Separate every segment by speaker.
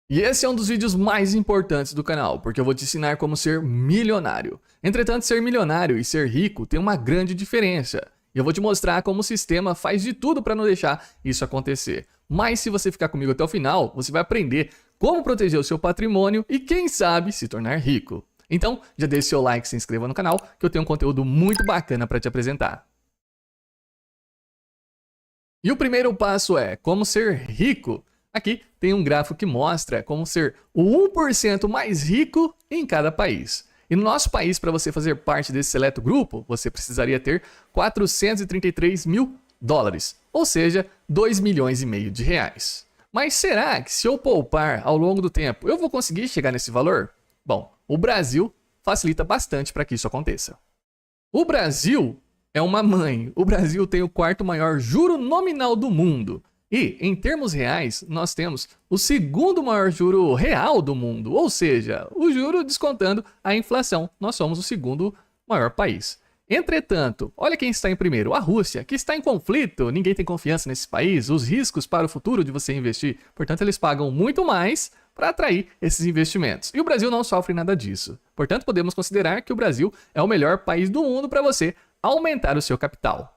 Speaker 1: E esse é um dos vídeos mais importantes do canal, porque eu vou te ensinar como ser milionário. Entretanto, ser milionário e ser rico tem uma grande diferença. E eu vou te mostrar como o sistema faz de tudo para não deixar isso acontecer. Mas se você ficar comigo até o final, você vai aprender como proteger o seu patrimônio e, quem sabe, se tornar rico. Então, já deixe seu like e se inscreva no canal, que eu tenho um conteúdo muito bacana para te apresentar. E o primeiro passo é como ser rico. Aqui tem um gráfico que mostra como ser o 1% mais rico em cada país. E no nosso país, para você fazer parte desse seleto grupo, você precisaria ter 433 mil dólares, ou seja, 2 milhões e meio de reais. Mas será que se eu poupar ao longo do tempo, eu vou conseguir chegar nesse valor? Bom, o Brasil facilita bastante para que isso aconteça. O Brasil é uma mãe. O Brasil tem o quarto maior juro nominal do mundo. E, em termos reais, nós temos o segundo maior juro real do mundo, ou seja, o juro descontando a inflação. Nós somos o segundo maior país. Entretanto, olha quem está em primeiro, a Rússia, que está em conflito, ninguém tem confiança nesse país, os riscos para o futuro de você investir, portanto eles pagam muito mais para atrair esses investimentos. E o Brasil não sofre nada disso. Portanto, podemos considerar que o Brasil é o melhor país do mundo para você aumentar o seu capital.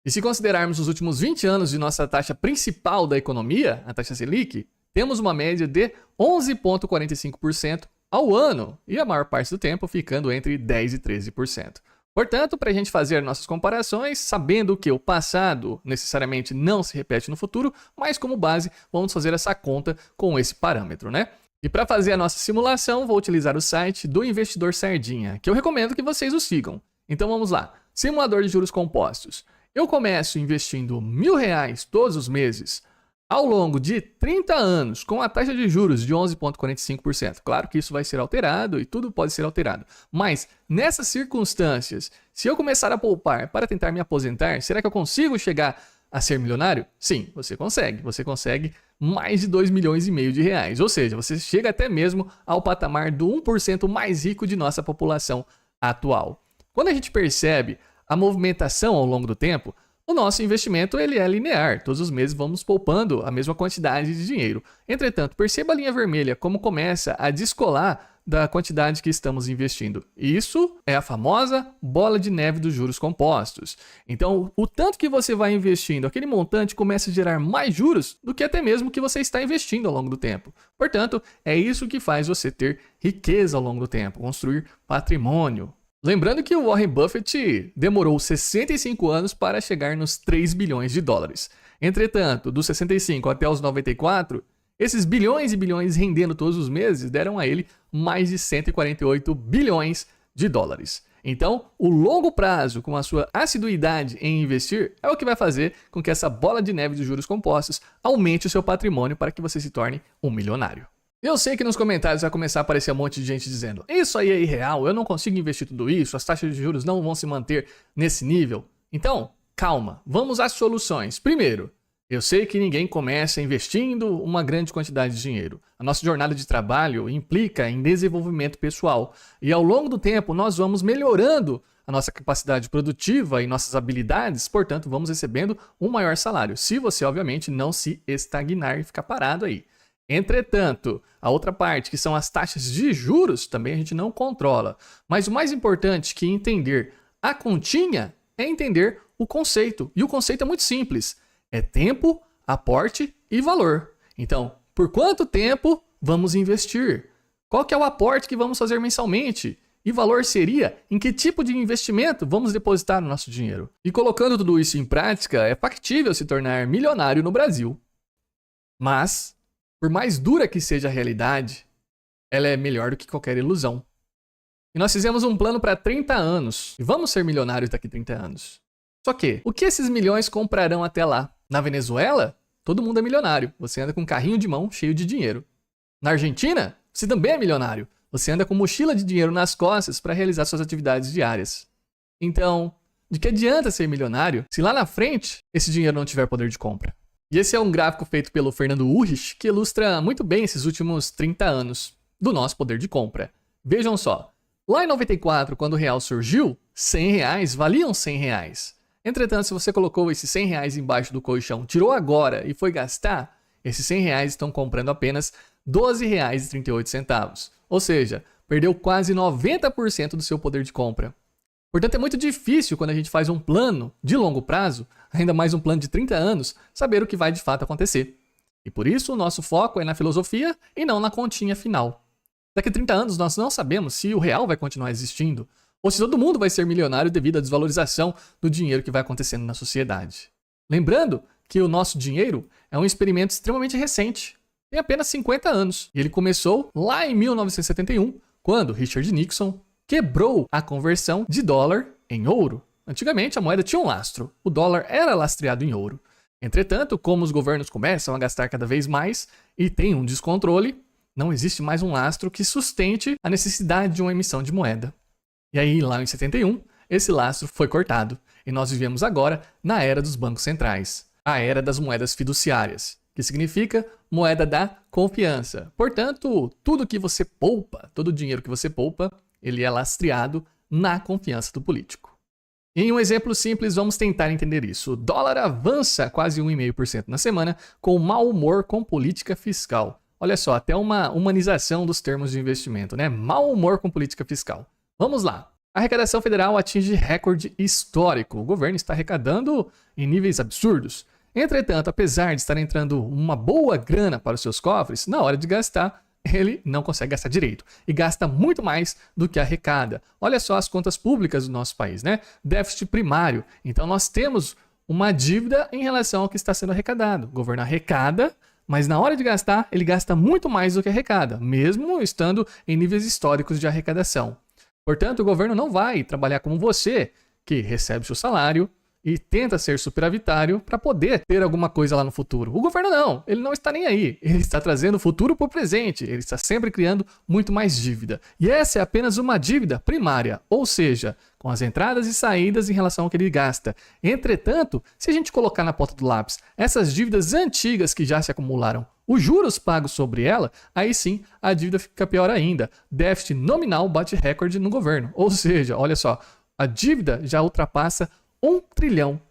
Speaker 1: E se considerarmos os últimos 20 anos de nossa taxa principal da economia, a taxa Selic, temos uma média de 11,45% ao ano e a maior parte do tempo ficando entre 10% e 13%. Portanto, para a gente fazer nossas comparações, sabendo que o passado necessariamente não se repete no futuro, mas como base vamos fazer essa conta com esse parâmetro, né? E para fazer a nossa simulação, vou utilizar o site do Investidor Sardinha, que eu recomendo que vocês o sigam. Então vamos lá, simulador de juros compostos. Eu começo investindo R$1.000 todos os meses ao longo de 30 anos com a taxa de juros de 11,45%. Claro que isso vai ser alterado e tudo pode ser alterado. Mas nessas circunstâncias, se eu começar a poupar para tentar me aposentar, será que eu consigo chegar a ser milionário? Sim, você consegue. Você consegue mais de 2 milhões e meio de reais. Ou seja, você chega até mesmo ao patamar do 1% mais rico de nossa população atual. Quando a gente percebe a movimentação ao longo do tempo, o nosso investimento ele é linear. Todos os meses vamos poupando a mesma quantidade de dinheiro. Entretanto, perceba a linha vermelha como começa a descolar da quantidade que estamos investindo. Isso é a famosa bola de neve dos juros compostos. Então, o tanto que você vai investindo, aquele montante começa a gerar mais juros do que até mesmo que você está investindo ao longo do tempo. Portanto, é isso que faz você ter riqueza ao longo do tempo, construir patrimônio. Lembrando que o Warren Buffett demorou 65 anos para chegar nos 3 bilhões de dólares. Entretanto, dos 65 até os 94, esses bilhões e bilhões rendendo todos os meses deram a ele mais de 148 bilhões de dólares. Então, o longo prazo, com a sua assiduidade em investir, é o que vai fazer com que essa bola de neve de juros compostos aumente o seu patrimônio para que você se torne um milionário. Eu sei que nos comentários vai começar a aparecer um monte de gente dizendo: isso aí é irreal, eu não consigo investir tudo isso, as taxas de juros não vão se manter nesse nível. Então, calma, vamos às soluções. Primeiro, eu sei que ninguém começa investindo uma grande quantidade de dinheiro. A nossa jornada de trabalho implica em desenvolvimento pessoal. E ao longo do tempo nós vamos melhorando a nossa capacidade produtiva e nossas habilidades, portanto vamos recebendo um maior salário. Se você, obviamente, não se estagnar e ficar parado aí. Entretanto, a outra parte, que são as taxas de juros, também a gente não controla. Mas o mais importante que entender a continha é entender o conceito. E o conceito é muito simples. É tempo, aporte e valor. Então, por quanto tempo vamos investir? Qual que é o aporte que vamos fazer mensalmente? E valor seria em que tipo de investimento vamos depositar no nosso dinheiro? E colocando tudo isso em prática, é factível se tornar milionário no Brasil. Mas, por mais dura que seja a realidade, ela é melhor do que qualquer ilusão. E nós fizemos um plano para 30 anos. E vamos ser milionários daqui a 30 anos. Só que, o que esses milhões comprarão até lá? Na Venezuela, todo mundo é milionário. Você anda com um carrinho de mão cheio de dinheiro. Na Argentina, você também é milionário. Você anda com mochila de dinheiro nas costas para realizar suas atividades diárias. Então, de que adianta ser milionário se lá na frente esse dinheiro não tiver poder de compra? E esse é um gráfico feito pelo Fernando Urrich que ilustra muito bem esses últimos 30 anos do nosso poder de compra. Vejam só, lá em 94, quando o real surgiu, R$100 valiam R$100. Entretanto, se você colocou esses R$100 embaixo do colchão, tirou agora e foi gastar, esses R$100 estão comprando apenas R$ 12,38. Ou seja, perdeu quase 90% do seu poder de compra. Portanto, é muito difícil quando a gente faz um plano de longo prazo, ainda mais um plano de 30 anos, saber o que vai de fato acontecer. E por isso o nosso foco é na filosofia e não na continha final. Daqui a 30 anos nós não sabemos se o real vai continuar existindo ou se todo mundo vai ser milionário devido à desvalorização do dinheiro que vai acontecendo na sociedade. Lembrando que o nosso dinheiro é um experimento extremamente recente, tem apenas 50 anos, e ele começou lá em 1971, quando Richard Nixon quebrou a conversão de dólar em ouro. Antigamente a moeda tinha um lastro, o dólar era lastreado em ouro. Entretanto, como os governos começam a gastar cada vez mais e tem um descontrole, não existe mais um lastro que sustente a necessidade de uma emissão de moeda. E aí, lá em 71, esse lastro foi cortado e nós vivemos agora na era dos bancos centrais, a era das moedas fiduciárias, que significa moeda da confiança. Portanto, tudo que você poupa, todo o dinheiro que você poupa, ele é lastreado na confiança do político. Em um exemplo simples, vamos tentar entender isso. O dólar avança quase 1,5% na semana com mau humor com política fiscal. Olha só, até uma humanização dos termos de investimento, né? Mau humor com política fiscal. Vamos lá. A arrecadação federal atinge recorde histórico. O governo está arrecadando em níveis absurdos. Entretanto, apesar de estar entrando uma boa grana para os seus cofres, na hora de gastar, ele não consegue gastar direito e gasta muito mais do que arrecada. Olha só as contas públicas do nosso país, né? Déficit primário. Então nós temos uma dívida em relação ao que está sendo arrecadado. O governo arrecada, mas na hora de gastar, ele gasta muito mais do que arrecada, mesmo estando em níveis históricos de arrecadação. Portanto, o governo não vai trabalhar como você, que recebe seu salário e tenta ser superavitário para poder ter alguma coisa lá no futuro. O governo não, ele não está nem aí. Ele está trazendo o futuro para o presente, ele está sempre criando muito mais dívida. E essa é apenas uma dívida primária, ou seja, com as entradas e saídas em relação ao que ele gasta. Entretanto, se a gente colocar na ponta do lápis essas dívidas antigas que já se acumularam, os juros pagos sobre ela, aí sim a dívida fica pior ainda. Déficit nominal bate recorde no governo. Ou seja, olha só, a dívida já ultrapassa R$1 trilhão.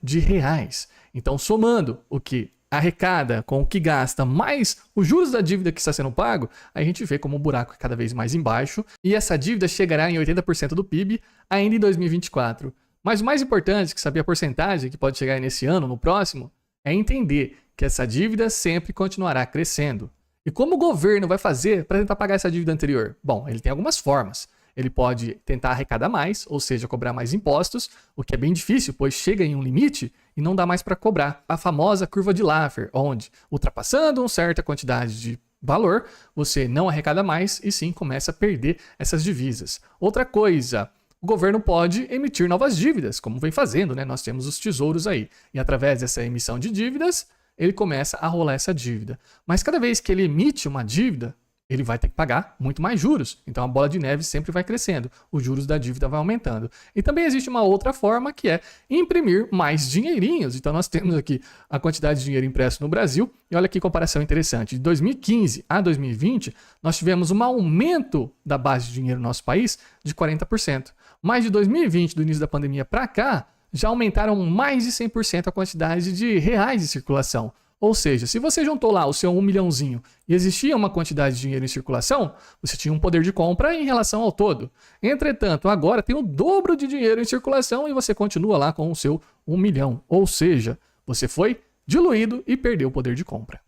Speaker 1: Então, somando o que arrecada com o que gasta, mais os juros da dívida que está sendo pago, a gente vê como o buraco é cada vez mais embaixo e essa dívida chegará em 80% do PIB ainda em 2024. Mas o mais importante, que saber a porcentagem que pode chegar nesse ano, no próximo, é entender que essa dívida sempre continuará crescendo. E como o governo vai fazer para tentar pagar essa dívida anterior? Bom, ele tem algumas formas. Ele pode tentar arrecadar mais, ou seja, cobrar mais impostos, o que é bem difícil, pois chega em um limite e não dá mais para cobrar. A famosa curva de Laffer, onde, ultrapassando uma certa quantidade de valor, você não arrecada mais e sim começa a perder essas divisas. Outra coisa, o governo pode emitir novas dívidas, como vem fazendo, né? Nós temos os tesouros aí. E através dessa emissão de dívidas, ele começa a rolar essa dívida. Mas cada vez que ele emite uma dívida, ele vai ter que pagar muito mais juros. Então a bola de neve sempre vai crescendo, os juros da dívida vai aumentando. E também existe uma outra forma que é imprimir mais dinheirinhos. Então nós temos aqui a quantidade de dinheiro impresso no Brasil e olha que comparação interessante. De 2015 a 2020, nós tivemos um aumento da base de dinheiro no nosso país de 40%. Mas de 2020, do início da pandemia para cá, já aumentaram mais de 100% a quantidade de reais em circulação. Ou seja, se você juntou lá o seu 1 milhãozinho e existia uma quantidade de dinheiro em circulação, você tinha um poder de compra em relação ao todo. Entretanto, agora tem o dobro de dinheiro em circulação e você continua lá com o seu 1 milhão. Ou seja, você foi diluído e perdeu o poder de compra.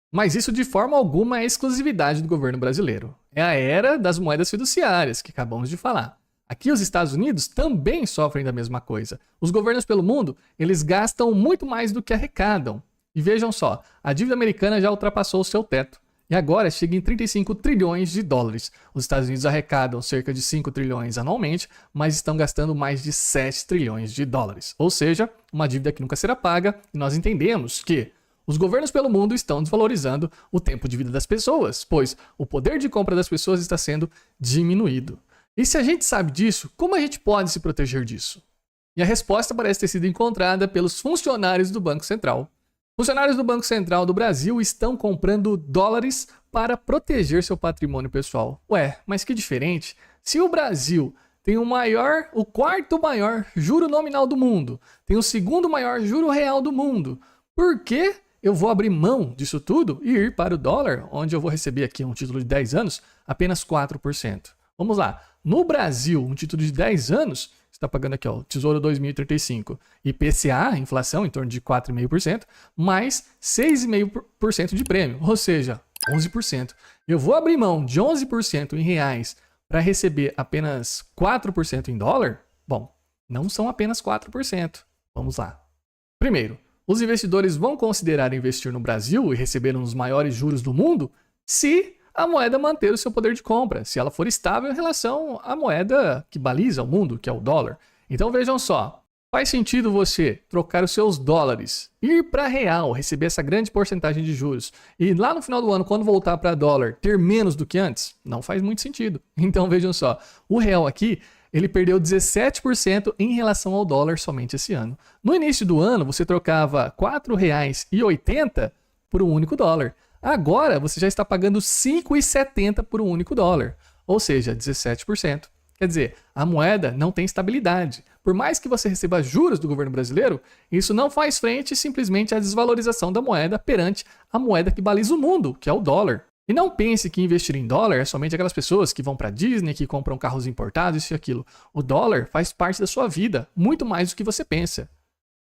Speaker 1: Mas isso de forma alguma é exclusividade do governo brasileiro. É a era das moedas fiduciárias, que acabamos de falar. Aqui os Estados Unidos também sofrem da mesma coisa. Os governos pelo mundo, eles gastam muito mais do que arrecadam. E vejam só, a dívida americana já ultrapassou o seu teto e agora chega em 35 trilhões de dólares. Os Estados Unidos arrecadam cerca de 5 trilhões anualmente, mas estão gastando mais de 7 trilhões de dólares. Ou seja, uma dívida que nunca será paga e nós entendemos que os governos pelo mundo estão desvalorizando o tempo de vida das pessoas, pois o poder de compra das pessoas está sendo diminuído. E se a gente sabe disso, como a gente pode se proteger disso? E a resposta parece ter sido encontrada pelos funcionários do Banco Central. Funcionários do Banco Central do Brasil estão comprando dólares para proteger seu patrimônio pessoal. Ué, mas que diferente. Se o Brasil tem o quarto maior juro nominal do mundo, tem o segundo maior juro real do mundo, por que eu vou abrir mão disso tudo e ir para o dólar, onde eu vou receber aqui um título de 10 anos, apenas 4%. Vamos lá. No Brasil, um título de 10 anos, você está pagando aqui, ó, Tesouro 2035, IPCA, inflação em torno de 4,5%, mais 6,5% de prêmio, ou seja, 11%. Eu vou abrir mão de 11% em reais para receber apenas 4% em dólar? Bom, não são apenas 4%. Vamos lá. Primeiro, os investidores vão considerar investir no Brasil e receber um dos maiores juros do mundo se a moeda manter o seu poder de compra, se ela for estável em relação à moeda que baliza o mundo, que é o dólar. Então vejam só, faz sentido você trocar os seus dólares, ir para real, receber essa grande porcentagem de juros, e lá no final do ano, quando voltar para dólar, ter menos do que antes? Não faz muito sentido. Então vejam só, o real aqui, ele perdeu 17% em relação ao dólar somente esse ano. No início do ano, você trocava R$ 4,80 por um único dólar. Agora, você já está pagando R$ 5,70 por um único dólar, ou seja, 17%. Quer dizer, a moeda não tem estabilidade. Por mais que você receba juros do governo brasileiro, isso não faz frente simplesmente à desvalorização da moeda perante a moeda que baliza o mundo, que é o dólar. E não pense que investir em dólar é somente aquelas pessoas que vão para a Disney, que compram carros importados, isso e aquilo. O dólar faz parte da sua vida, muito mais do que você pensa.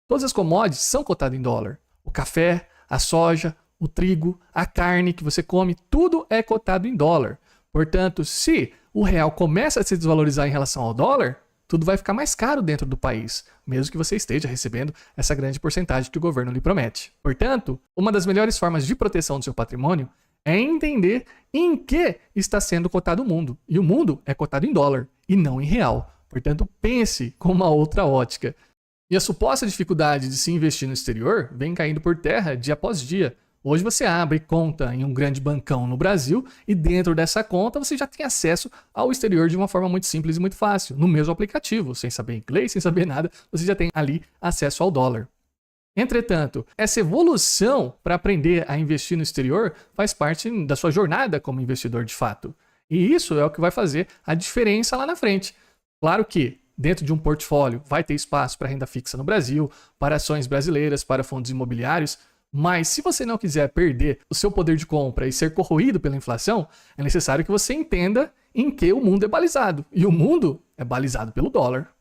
Speaker 1: Todas as commodities são cotadas em dólar. O café, a soja, o trigo, a carne que você come, tudo é cotado em dólar. Portanto, se o real começa a se desvalorizar em relação ao dólar, tudo vai ficar mais caro dentro do país, mesmo que você esteja recebendo essa grande porcentagem que o governo lhe promete. Portanto, uma das melhores formas de proteção do seu patrimônio é entender em que está sendo cotado o mundo. E o mundo é cotado em dólar e não em real. Portanto, pense com uma outra ótica. E a suposta dificuldade de se investir no exterior vem caindo por terra dia após dia. Hoje você abre conta em um grande bancão no Brasil e dentro dessa conta você já tem acesso ao exterior de uma forma muito simples e muito fácil. No mesmo aplicativo, sem saber inglês, sem saber nada, você já tem ali acesso ao dólar. Entretanto, essa evolução para aprender a investir no exterior faz parte da sua jornada como investidor de fato. E isso é o que vai fazer a diferença lá na frente. Claro que dentro de um portfólio vai ter espaço para renda fixa no Brasil, para ações brasileiras, para fundos imobiliários, mas se você não quiser perder o seu poder de compra e ser corroído pela inflação, é necessário que você entenda em que o mundo é balizado. E o mundo é balizado pelo dólar.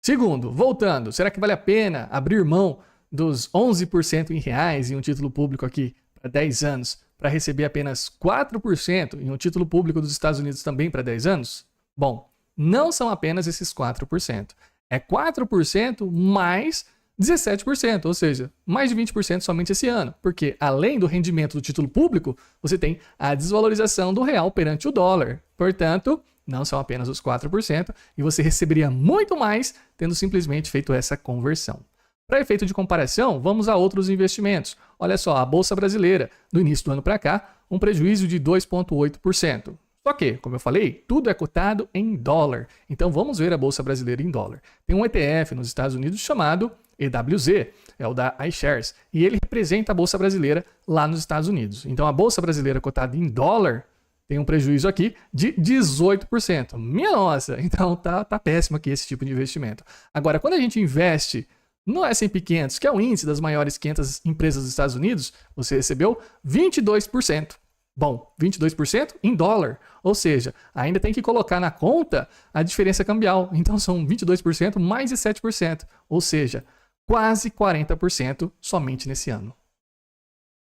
Speaker 1: Segundo, voltando, será que vale a pena abrir mão dos 11% em reais em um título público aqui para 10 anos para receber apenas 4% em um título público dos Estados Unidos também para 10 anos? Bom, não são apenas esses 4%. É 4% mais 17%, ou seja, mais de 20% somente esse ano, porque além do rendimento do título público, você tem a desvalorização do real perante o dólar. Portanto, não são apenas os 4%, e você receberia muito mais tendo simplesmente feito essa conversão. Para efeito de comparação, vamos a outros investimentos. Olha só, a Bolsa Brasileira, do início do ano para cá, um prejuízo de 2,8%. Só que, como eu falei, tudo é cotado em dólar. Então vamos ver a Bolsa Brasileira em dólar. Tem um ETF nos Estados Unidos chamado EWZ, é o da iShares, e ele representa a Bolsa Brasileira lá nos Estados Unidos. Então a Bolsa Brasileira cotada em dólar tem um prejuízo aqui de 18%. Minha nossa, então tá péssimo aqui esse tipo de investimento. Agora, quando a gente investe no S&P 500, que é o índice das maiores 500 empresas dos Estados Unidos, você recebeu 22%. Bom, 22% em dólar, ou seja, ainda tem que colocar na conta a diferença cambial. Então são 22% mais 17%, ou seja, quase 40% somente nesse ano.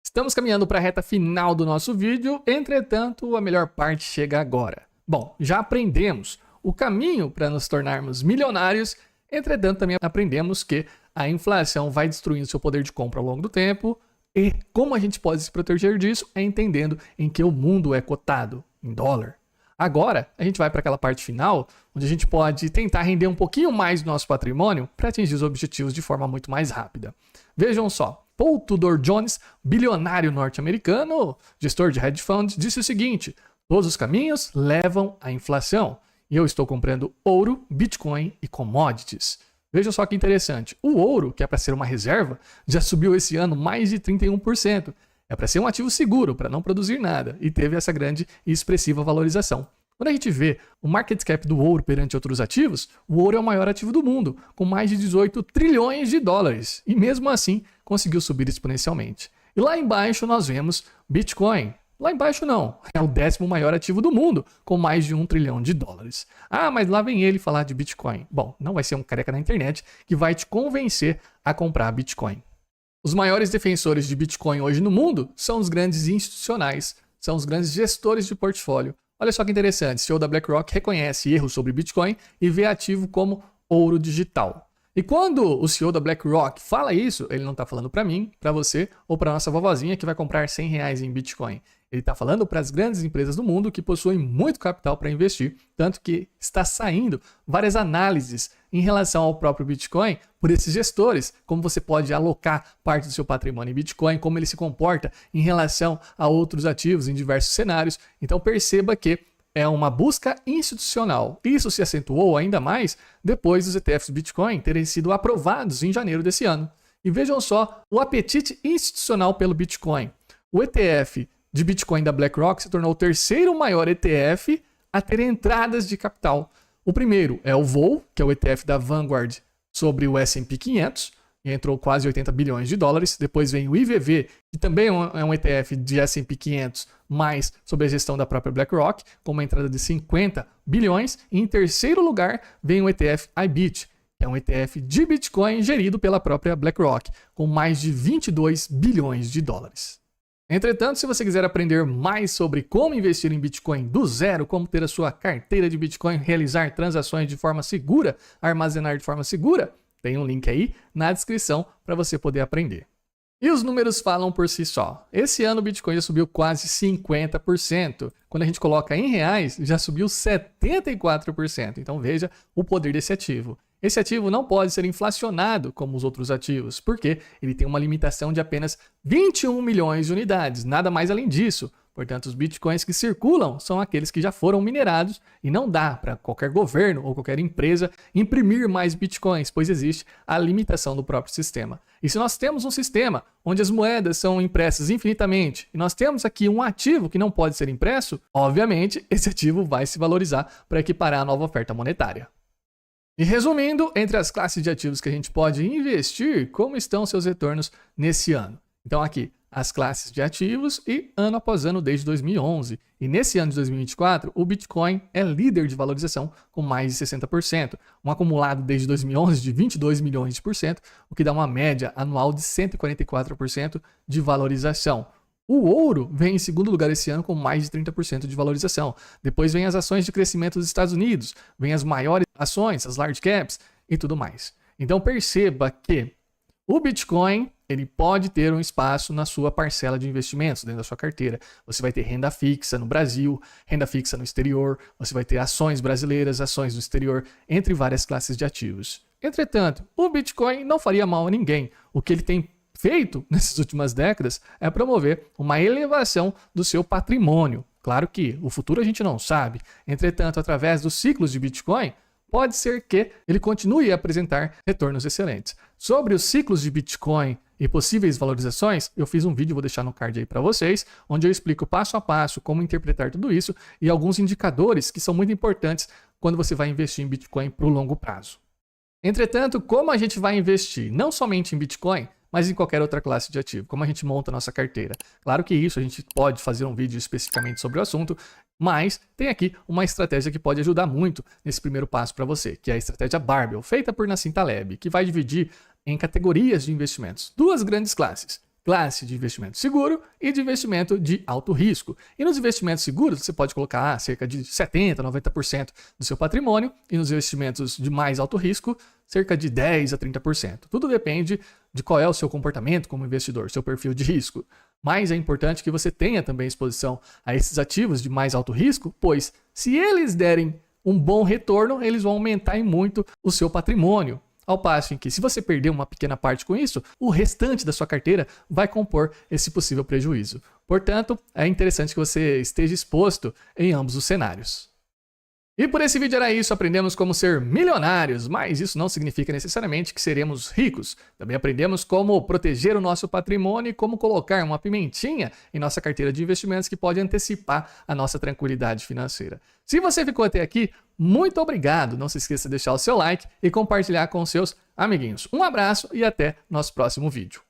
Speaker 1: Estamos caminhando para a reta final do nosso vídeo, entretanto, a melhor parte chega agora. Bom, já aprendemos o caminho para nos tornarmos milionários, entretanto, também aprendemos que a inflação vai destruindo seu poder de compra ao longo do tempo, e como a gente pode se proteger disso é entendendo em que o mundo é cotado em dólar. Agora, a gente vai para aquela parte final, onde a gente pode tentar render um pouquinho mais do nosso patrimônio para atingir os objetivos de forma muito mais rápida. Vejam só, Paul Tudor Jones, bilionário norte-americano, gestor de hedge funds, disse o seguinte: todos os caminhos levam à inflação. E eu estou comprando ouro, Bitcoin e commodities. Vejam só que interessante, o ouro, que é para ser uma reserva, já subiu esse ano mais de 31%. É para ser um ativo seguro, para não produzir nada, e teve essa grande e expressiva valorização. Quando a gente vê o market cap do ouro perante outros ativos, o ouro é o maior ativo do mundo, com mais de 18 trilhões de dólares, e mesmo assim conseguiu subir exponencialmente. E lá embaixo nós vemos Bitcoin. Lá embaixo não, é o 10º maior ativo do mundo, com mais de 1 trilhão de dólares. Ah, mas lá vem ele falar de Bitcoin. Bom, não vai ser um careca na internet que vai te convencer a comprar Bitcoin. Os maiores defensores de Bitcoin hoje no mundo são os grandes institucionais, são os grandes gestores de portfólio. Olha só que interessante, o CEO da BlackRock reconhece erros sobre Bitcoin e vê ativo como ouro digital. E quando o CEO da BlackRock fala isso, ele não está falando para mim, para você ou para nossa vovozinha que vai comprar R$100 em Bitcoin. Ele está falando para as grandes empresas do mundo que possuem muito capital para investir, tanto que está saindo várias análises em relação ao próprio Bitcoin por esses gestores, como você pode alocar parte do seu patrimônio em Bitcoin, como ele se comporta em relação a outros ativos em diversos cenários. Então perceba que é uma busca institucional. Isso se acentuou ainda mais depois dos ETFs Bitcoin terem sido aprovados em janeiro desse ano. E vejam só o apetite institucional pelo Bitcoin. O ETF de Bitcoin da BlackRock se tornou o 3º maior ETF a ter entradas de capital. O primeiro é o VOO, que é o ETF da Vanguard sobre o S&P 500, e entrou quase 80 bilhões de dólares. Depois vem o IVV, que também é um ETF de S&P 500, mas sob a gestão da própria BlackRock, com uma entrada de 50 bilhões. E em terceiro lugar vem o ETF IBIT, que é um ETF de Bitcoin gerido pela própria BlackRock, com mais de 22 bilhões de dólares. Entretanto, se você quiser aprender mais sobre como investir em Bitcoin do zero, como ter a sua carteira de Bitcoin, realizar transações de forma segura, armazenar de forma segura, tem um link aí na descrição para você poder aprender. E os números falam por si só. Esse ano o Bitcoin já subiu quase 50%. Quando a gente coloca em reais, já subiu 74%. Então veja o poder desse ativo. Esse ativo não pode ser inflacionado como os outros ativos, porque ele tem uma limitação de apenas 21 milhões de unidades, nada mais além disso. Portanto, os bitcoins que circulam são aqueles que já foram minerados e não dá para qualquer governo ou qualquer empresa imprimir mais bitcoins, pois existe a limitação do próprio sistema. E se nós temos um sistema onde as moedas são impressas infinitamente e nós temos aqui um ativo que não pode ser impresso, obviamente esse ativo vai se valorizar para equiparar a nova oferta monetária. E resumindo, entre as classes de ativos que a gente pode investir, como estão seus retornos nesse ano? Então aqui, as classes de ativos e ano após ano desde 2011. E nesse ano de 2024, o Bitcoin é líder de valorização com mais de 60%, um acumulado desde 2011 de 22 milhões de por cento, o que dá uma média anual de 144% de valorização. O ouro vem em segundo lugar esse ano com mais de 30% de valorização. Depois vem as ações de crescimento dos Estados Unidos, vem as maiores ações, as large caps e tudo mais. Então perceba que o Bitcoin ele pode ter um espaço na sua parcela de investimentos, dentro da sua carteira. Você vai ter renda fixa no Brasil, renda fixa no exterior, você vai ter ações brasileiras, ações no exterior, entre várias classes de ativos. Entretanto, o Bitcoin não faria mal a ninguém. O que ele tem feito nessas últimas décadas é promover uma elevação do seu patrimônio. Claro que o futuro a gente não sabe. Entretanto, através dos ciclos de Bitcoin, pode ser que ele continue a apresentar retornos excelentes. Sobre os ciclos de Bitcoin e possíveis valorizações, eu fiz um vídeo, vou deixar no card aí para vocês, onde eu explico passo a passo como interpretar tudo isso e alguns indicadores que são muito importantes quando você vai investir em Bitcoin para o longo prazo. Entretanto, como a gente vai investir não somente em Bitcoin, mas em qualquer outra classe de ativo, como a gente monta a nossa carteira. Claro que isso a gente pode fazer um vídeo especificamente sobre o assunto, mas tem aqui uma estratégia que pode ajudar muito nesse primeiro passo para você, que é a estratégia Barbell, feita por Nassim Taleb, que vai dividir em categorias de investimentos, duas grandes classes. Classe de investimento seguro e de investimento de alto risco. E nos investimentos seguros, você pode colocar cerca de 70%, 90% do seu patrimônio, e nos investimentos de mais alto risco, cerca de 10% a 30%. Tudo depende de qual é o seu comportamento como investidor, seu perfil de risco. Mas é importante que você tenha também exposição a esses ativos de mais alto risco, pois se eles derem um bom retorno, eles vão aumentar em muito o seu patrimônio. Ao passo em que, se você perder uma pequena parte com isso, o restante da sua carteira vai compor esse possível prejuízo. Portanto, é interessante que você esteja exposto em ambos os cenários. E por esse vídeo era isso, aprendemos como ser milionários, mas isso não significa necessariamente que seremos ricos. Também aprendemos como proteger o nosso patrimônio e como colocar uma pimentinha em nossa carteira de investimentos que pode antecipar a nossa tranquilidade financeira. Se você ficou até aqui, muito obrigado. Não se esqueça de deixar o seu like e compartilhar com seus amiguinhos. Um abraço e até nosso próximo vídeo.